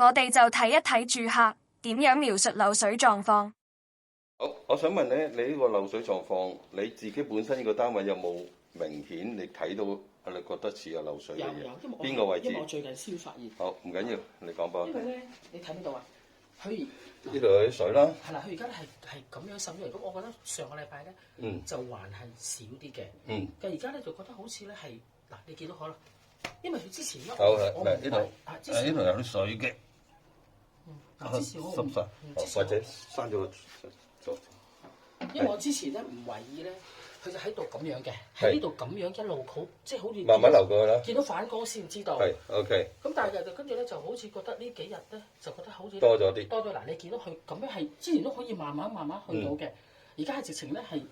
我哋就睇一睇住客點樣描述漏水狀況。好，我想問咧，你呢個漏水狀況，你自己本身呢個單位有冇明顯你睇到你覺得似有漏水嘅嘢？有，邊個位置？因為我最近先發現。好，唔緊要，你講吧。因為咧，你睇唔到啊？佢呢度有啲水啦。係啦，佢而家係咁樣滲出嚟。咁我覺得上個禮拜咧，就還係少啲嘅。但而家咧就覺得好似咧係嗱，你見到可能，因為佢之前好我呢度，呢度有啲水嘅。之前我濕曬，或者閂咗個。因為我之前咧唔為意咧，佢就喺度咁樣嘅，喺呢度咁樣一路好，即係好似慢慢流過去啦。見到反光先知道。係 OK。咁但係就跟住咧，就好似覺得呢幾日咧，就覺得好似多咗啲。多咗嗱，你見到佢咁樣係之前都可以慢慢去到嘅，而家係直情咧係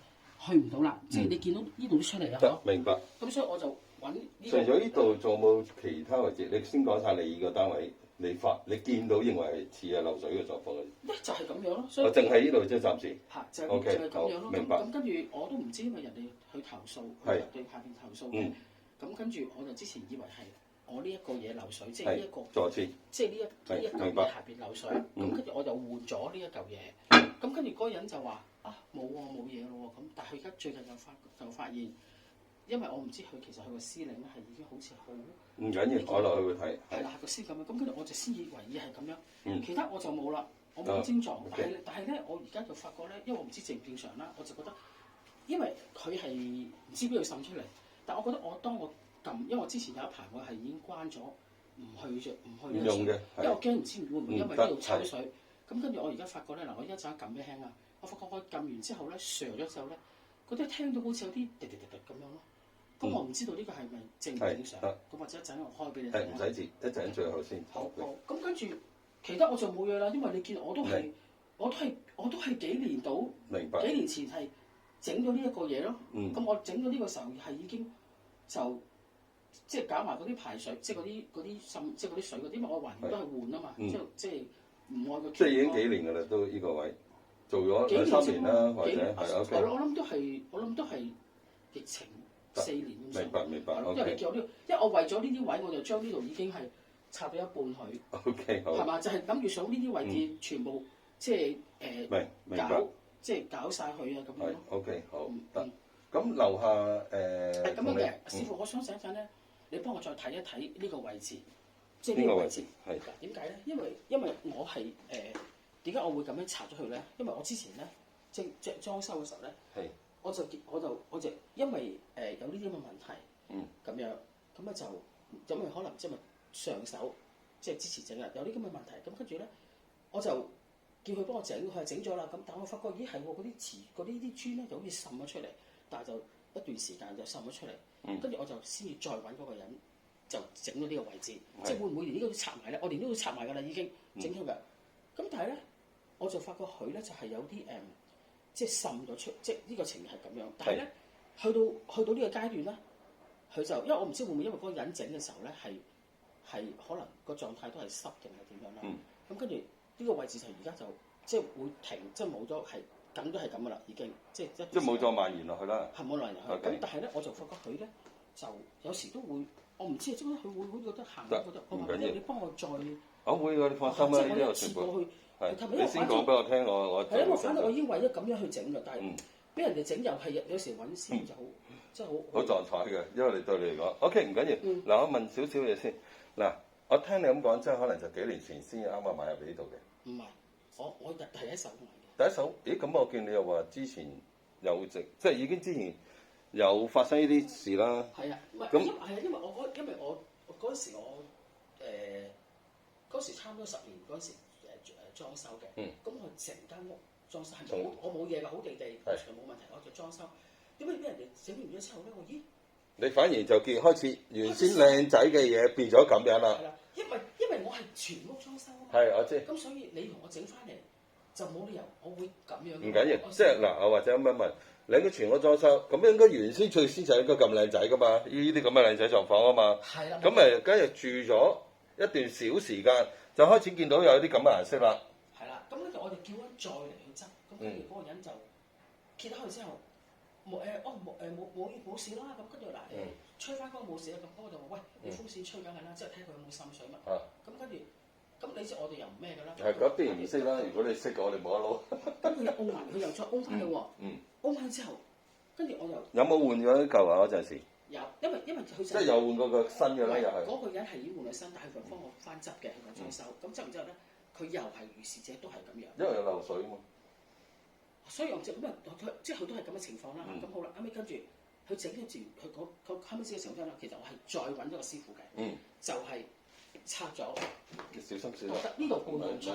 去唔到啦。即係你見到呢度都出嚟啦，嗬。明白。咁所以我就揾呢。除咗呢度，仲有冇其他位置？你先講晒你個單位。你見到認為係似係漏水嘅狀況嘅，就係咁樣咯。所以我淨係呢度啫，暫時。嚇，就係 OK，咁樣咯。明白。咁跟住我都唔知，因為人哋去投訴，佢對下邊投訴嘅。咁跟住我就之前以為係我呢一個嘢漏水，即係呢一個坐廁，即係呢一嚿嘢下邊漏水。咁跟住我就換咗呢一嚿嘢。咁跟住嗰個人就話：啊，冇喎，冇嘢咯喎。咁但係佢而家最近就發現。因為我唔知佢其實佢個司令咧係已經好似好唔緊要，我落去會睇。係啦，個司咁樣，咁跟住我就先以為意係咁樣，其他我就冇啦，我冇症狀。但係咧，我而家就發覺咧，因為我唔知正唔正常啦，我就覺得，因為佢係唔知邊度滲出嚟，但我覺得當我撳，因為我之前有一排我係已經關咗，唔去用嘅，因為我驚唔知會唔會因為呢度抽水。咁跟住我而家發覺咧，嗱，我一陣撳一輕啊，我發覺我撳完之後咧，上咗之後咧，嗰啲聽到好似有啲滴滴滴滴咁樣咯。咁我唔知道呢個係咪正唔正常？咁或者一陣我開俾你睇。唔使字，一陣最後先。好。咁跟住，其他我就冇嘢啦，因為你見我都係幾年到。明白。幾年前係整咗呢一個嘢咯。咁我整咗呢個時候係已經就即係搞埋嗰啲排水，即係嗰啲滲，即係嗰啲水嗰啲，因為我懷疑都係換啊嘛，即係唔愛個。即係已經幾年㗎啦，都呢個位做咗2-3年啦，或者係 OK。我諗都係疫情。4年咁上，明白。因為你叫我呢，因為我為咗呢啲位，我就將呢度已經係拆咗一半佢。OK， 好。係嘛？就係諗住想呢啲位置全部即係搞晒佢啊咁樣。OK， 好得。咁樓下係咁樣嘅，師傅，我想請陣咧，你幫我再睇一睇呢個位置，即係呢個位置。係。點解咧？因為我係點解我會咁樣拆咗佢咧？因為我之前咧即裝修嘅時候咧。係。我就因為有呢啲咁嘅問題，咁樣咁啊就因為可能即係上手，即係之前整日有啲咁嘅問題，咁跟住咧我就叫佢幫我整，佢係整咗啦。咁但我發覺咦係喎，嗰啲磚咧就好似滲咗出嚟，但係就一段時間就滲咗出嚟，跟住我就先至再揾嗰個人就整咗呢個位置，即係會唔會連呢個都拆埋咧？我連呢個都拆埋㗎啦，已經整咗㗎。咁但係咧我就發覺佢咧就係有啲即係滲咗出，即係呢個情形係咁樣。但係咧，去到呢個階段咧，佢就因為我唔知會唔會因為嗰個人整嘅時候咧係可能個狀態都係濕定係點樣啦。咁跟住呢個位置就而家就即係會停，即係冇咗係咁都係咁噶啦，已經即係冇再蔓延落去啦。係冇蔓延落去。咁但係咧，我就發覺佢咧就有時都會，我唔知啊，即係佢會覺得行覺得我話你幫我再，我會㗎，你放心啦，呢個全部。你先講俾我聽，我係因為反正我已經為咗咁樣去整㗎，但係俾人哋整又係有時揾錢就好，真係好撞彩嘅，因為你對你嚟講 OK 唔緊要。嗱，我問少少嘢先。嗱，我聽你咁講，即係可能就幾年前先啱啱買入嚟呢度嘅。唔係，我第一手買嘅。第一手？咦，咁我見你又話之前有即係已經之前有發生呢啲事啦。係啊，咁係啊，因為我嗰時嗰時差唔多10年嗰時。裝修嘅，咁我成間屋裝修係我冇嘢㗎，好地地，全部冇問題，我就裝修。點解俾人哋整完咗之後咧？我咦？你反而就開始原先靚仔嘅嘢變咗咁樣啦。係啦，因為我係全屋裝修啊嘛。係，我知。咁所以你同我整翻嚟就冇理由我會咁樣。唔緊要，即係嗱，我或者咁樣問你應該全屋裝修，咁應該原先最先就應該咁靚仔㗎嘛？呢啲咁嘅靚仔狀況啊嘛。係啦。咁咪梗係住咗一段小時間，就開始見到有啲咁嘅顏色啦。咁跟住我哋叫咗再嚟去執，咁跟住嗰個人就揭開佢之後，冇事啦。咁跟住嗱吹翻嗰個冇事啦。咁嗰個就話：喂，你風扇吹緊係啦，即係睇佢有冇滲水嘛。咁跟住咁你知我哋又唔咩㗎啦。係咁必然唔識啦。如果你識嘅，我哋冇得撈。咁佢又歐埋，佢又再歐翻嘅喎。歐翻之後，跟住我又有冇換咗啲舊啊？嗰陣時有，因為佢即係又換過個新嘅啦，又係。嗰個人係已經換咗新，但係佢幫我翻執嘅，佢裝修。咁執完之後咧，佢又係如是者，都係咁樣。因為有漏水啊嘛。所以我即係咁啊，即係佢都係咁嘅情況啦。咁好啦，後尾跟住佢整咗住，佢後尾整嘅時候咧，其實我係再揾咗個師傅嘅，就係拆咗。小心少。我覺得呢度半路出，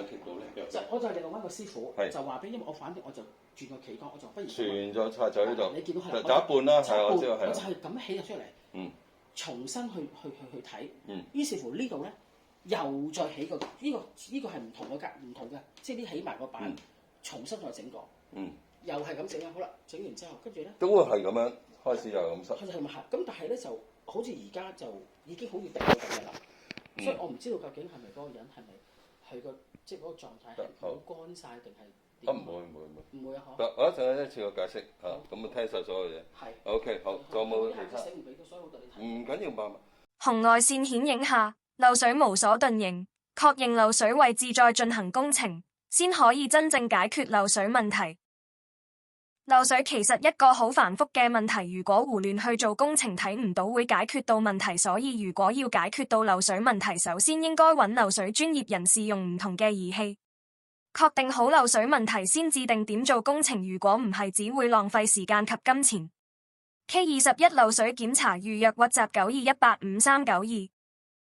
就我就係另外揾個師傅，就話俾，因為我反正我就轉個旗杆，我就不如全咗拆咗呢度。你見到係就一半啦，係我知道係。我就係咁起咗出嚟，重新去睇。於是乎呢度咧又再起個呢個係唔同嘅，即係啲起埋個板，重新再整過。又係咁整啦，好啦，整完之後，跟住咧都會係咁樣，開始又咁塞。係咪係？咁但係咧就好似而家就已經好似定咗咁嘅啦，所以我唔知道究竟係咪嗰個人係咪佢個即係嗰個狀態係好乾晒定係點？唔會啊！嗬。我一陣一次過解釋嚇，咁啊聽晒所有嘢。係。OK， 好，仲有冇其他？唔緊要嘛。紅外線顯影下，漏水無所遁形，確認漏水位置再進行工程，先可以真正解決漏水問題。漏水其實一個好繁複嘅問題，如果胡亂去做工程，睇唔到會解決到問題。所以如果要解決到漏水問題，首先應該揾漏水專業人士用唔同嘅儀器，確定好漏水問題先至定點做工程。如果唔係，只會浪費時間及金錢。K21 漏水檢查預約WhatsApp 92185392。